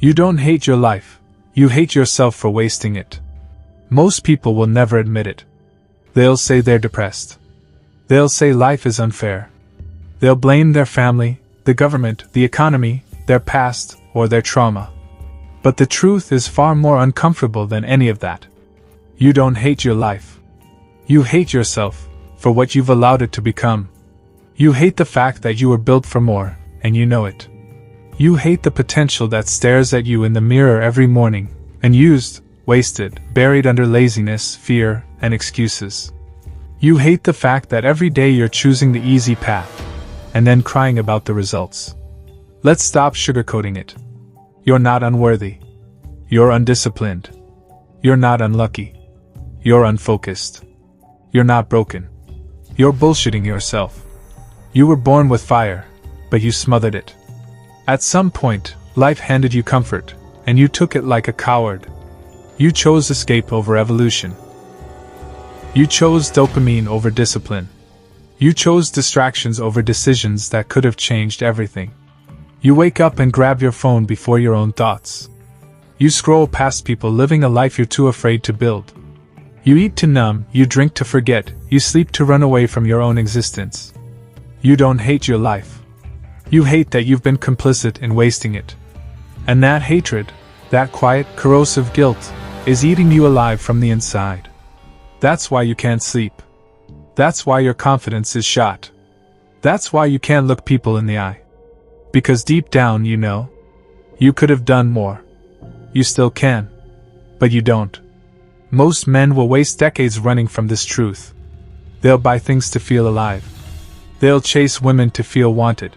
You don't hate your life, you hate yourself for wasting it. Most people will never admit it. They'll say they're depressed. They'll say life is unfair. They'll blame their family, the government, the economy, their past, or their trauma. But the truth is far more uncomfortable than any of that. You don't hate your life. You hate yourself for what you've allowed it to become. You hate the fact that you were built for more, and you know it. You hate the potential that stares at you in the mirror every morning, unused, wasted, buried under laziness, fear, and excuses. You hate the fact that every day you're choosing the easy path, and then crying about the results. Let's stop sugarcoating it. You're not unworthy. You're undisciplined. You're not unlucky. You're unfocused. You're not broken. You're bullshitting yourself. You were born with fire, but you smothered it. At some point, life handed you comfort, and you took it like a coward. You chose escape over evolution. You chose dopamine over discipline. You chose distractions over decisions that could have changed everything. You wake up and grab your phone before your own thoughts. You scroll past people living a life you're too afraid to build. You eat to numb, you drink to forget, you sleep to run away from your own existence. You don't hate your life. You hate that you've been complicit in wasting it. And that hatred, that quiet, corrosive guilt, is eating you alive from the inside. That's why you can't sleep. That's why your confidence is shot. That's why you can't look people in the eye. Because deep down you know, you could have done more. You still can. But you don't. Most men will waste decades running from this truth. They'll buy things to feel alive. They'll chase women to feel wanted.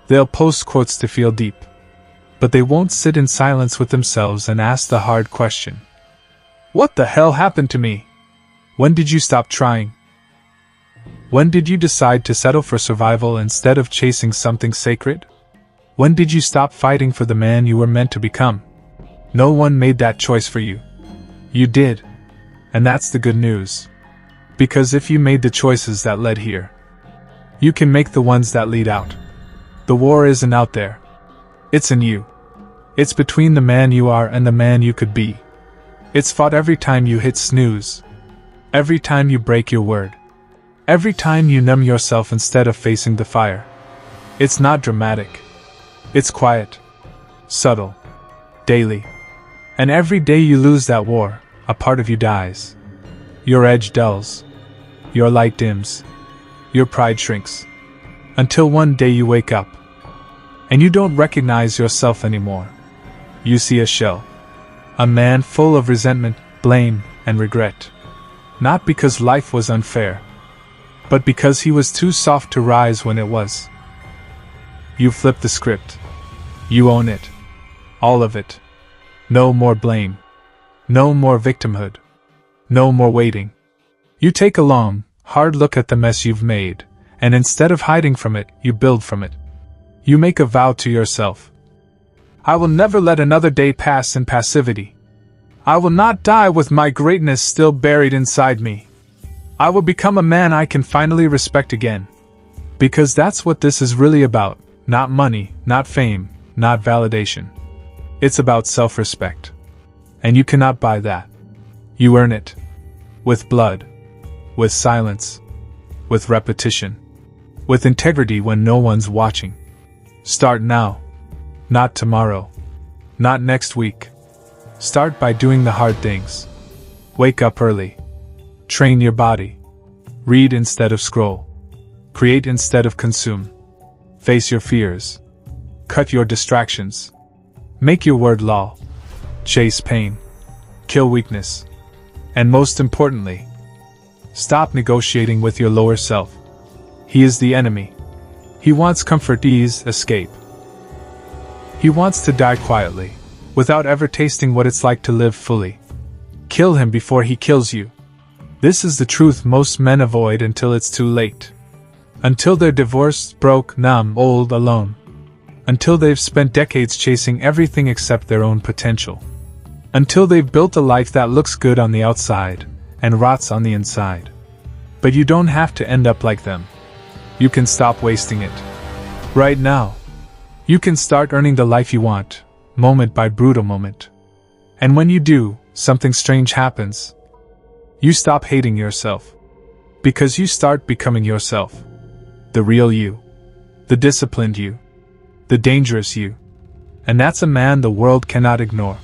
They'll post quotes to feel deep. But they won't sit in silence with themselves and ask the hard question. What the hell happened to me? When did you stop trying? When did you decide to settle for survival instead of chasing something sacred? When did you stop fighting for the man you were meant to become? No one made that choice for you. You did. And that's the good news. Because if you made the choices that led here, you can make the ones that lead out. The war isn't out there. It's in you. It's between the man you are and the man you could be. It's fought every time you hit snooze. Every time you break your word. Every time you numb yourself instead of facing the fire. It's not dramatic. It's quiet. Subtle. Daily. And every day you lose that war, a part of you dies. Your edge dulls. Your light dims. Your pride shrinks. Until one day you wake up. And you don't recognize yourself anymore. You see a shell. A man full of resentment, blame, and regret. Not because life was unfair, but because he was too soft to rise when it was. You flip the script. You own it. All of it. No more blame. No more victimhood. No more waiting. You take a long, hard look at the mess you've made, and instead of hiding from it, you build from it. You make a vow to yourself. I will never let another day pass in passivity. I will not die with my greatness still buried inside me. I will become a man I can finally respect again. Because that's what this is really about, not money, not fame, not validation. It's about self-respect. And you cannot buy that. You earn it. With blood. With silence. With repetition. With integrity when no one's watching. Start now. Not tomorrow. Not next week. Start by doing the hard things. Wake up early. Train your body. Read instead of scroll. Create instead of consume. Face your fears. Cut your distractions. Make your word law. Chase pain. Kill weakness. And most importantly, stop negotiating with your lower self. He is the enemy. He wants comfort, ease, escape. He wants to die quietly, without ever tasting what it's like to live fully. Kill him before he kills you. This is the truth most men avoid until it's too late. Until they're divorced, broke, numb, old, alone. Until they've spent decades chasing everything except their own potential. Until they've built a life that looks good on the outside, and rots on the inside. But you don't have to end up like them. You can stop wasting it. Right now. You can start earning the life you want, moment by brutal moment. And when you do, something strange happens. You stop hating yourself. Because you start becoming yourself. The real you. The disciplined you. The dangerous you. And that's a man the world cannot ignore.